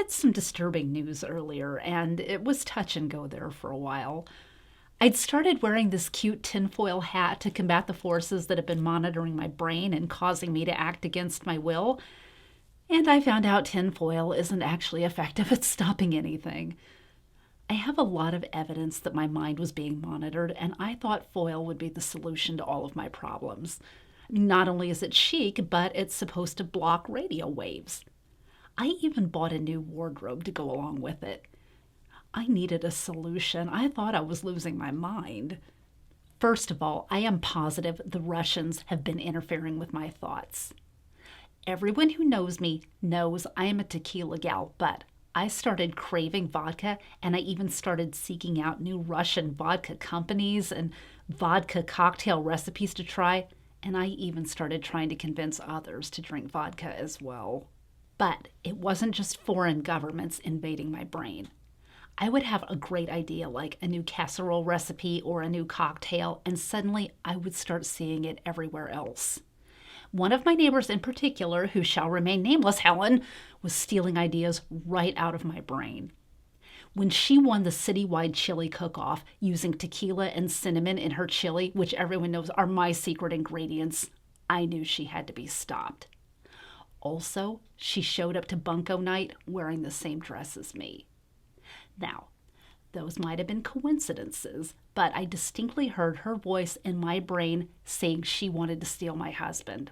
had some disturbing news earlier, and it was touch and go there for a while. I'd started wearing this cute tinfoil hat to combat the forces that had been monitoring my brain and causing me to act against my will, and I found out tinfoil isn't actually effective at stopping anything. I have a lot of evidence that my mind was being monitored, and I thought foil would be the solution to all of my problems. Not only is it chic, but it's supposed to block radio waves. I even bought a new wardrobe to go along with it. I needed a solution. I thought I was losing my mind. First of all, I am positive the Russians have been interfering with my thoughts. Everyone who knows me knows I am a tequila gal, but I started craving vodka, and I even started seeking out new Russian vodka companies and vodka cocktail recipes to try, and I even started trying to convince others to drink vodka as well. But it wasn't just foreign governments invading my brain. I would have a great idea like a new casserole recipe or a new cocktail, and suddenly I would start seeing it everywhere else. One of my neighbors in particular, who shall remain nameless, Helen, was stealing ideas right out of my brain. When she won the citywide chili cook-off using tequila and cinnamon in her chili, which everyone knows are my secret ingredients, I knew she had to be stopped. Also, she showed up to bunco night wearing the same dress as me. Now, those might have been coincidences, but I distinctly heard her voice in my brain saying she wanted to steal my husband.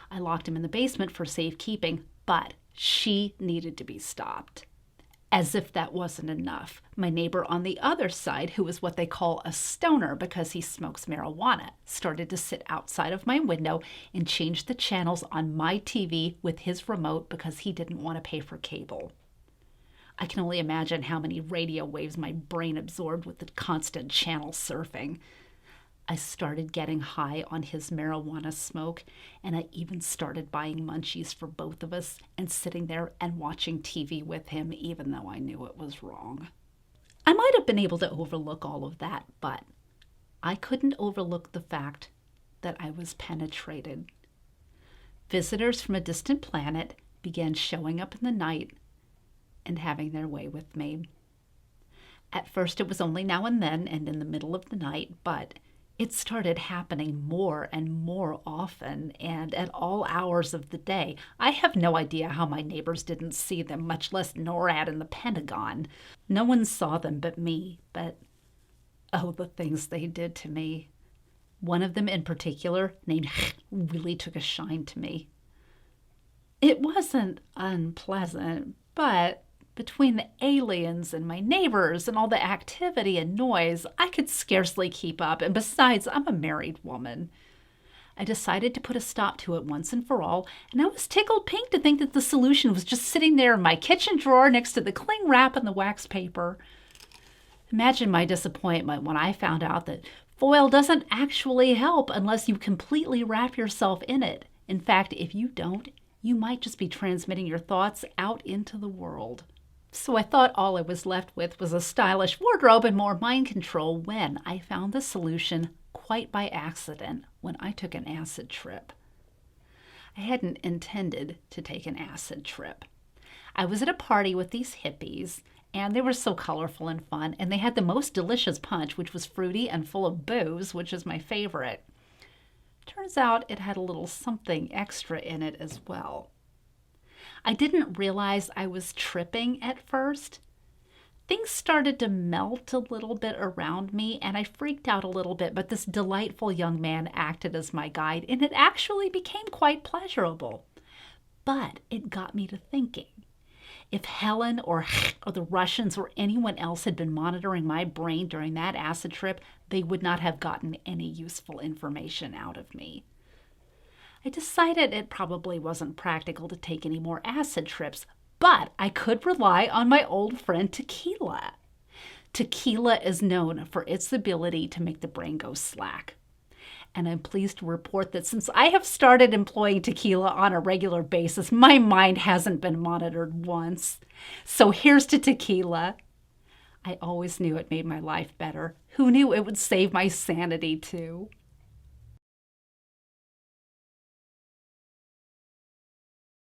I locked him in the basement for safekeeping, but she needed to be stopped. As if that wasn't enough, my neighbor on the other side, who is what they call a stoner because he smokes marijuana, started to sit outside of my window and change the channels on my TV with his remote because he didn't want to pay for cable. I can only imagine how many radio waves my brain absorbed with the constant channel surfing. I started getting high on his marijuana smoke, and I even started buying munchies for both of us and sitting there and watching TV with him, even though I knew it was wrong. I might have been able to overlook all of that, but I couldn't overlook the fact that I was penetrated. Visitors from a distant planet began showing up in the night and having their way with me. At first, it was only now and then and in the middle of the night, but it started happening more and more often and at all hours of the day. I have no idea how my neighbors didn't see them, much less NORAD and the Pentagon. No one saw them but me, but oh, the things they did to me. One of them in particular, named really took a shine to me. It wasn't unpleasant, but between the aliens and my neighbors and all the activity and noise, I could scarcely keep up, and besides, I'm a married woman. I decided to put a stop to it once and for all, and I was tickled pink to think that the solution was just sitting there in my kitchen drawer next to the cling wrap and the wax paper. Imagine my disappointment when I found out that foil doesn't actually help unless you completely wrap yourself in it. In fact, if you don't, you might just be transmitting your thoughts out into the world. So I thought all I was left with was a stylish wardrobe and more mind control when I found the solution quite by accident when I took an acid trip. I hadn't intended to take an acid trip. I was at a party with these hippies, and they were so colorful and fun, and they had the most delicious punch, which was fruity and full of booze, which is my favorite. Turns out it had a little something extra in it as well. I didn't realize I was tripping at first. Things started to melt a little bit around me, and I freaked out a little bit, but this delightful young man acted as my guide, and it actually became quite pleasurable. But it got me to thinking. If Helen or the Russians or anyone else had been monitoring my brain during that acid trip, they would not have gotten any useful information out of me. I decided it probably wasn't practical to take any more acid trips, but I could rely on my old friend tequila. Tequila is known for its ability to make the brain go slack. And I'm pleased to report that since I have started employing tequila on a regular basis, my mind hasn't been monitored once. So here's to tequila. I always knew it made my life better. Who knew it would save my sanity too?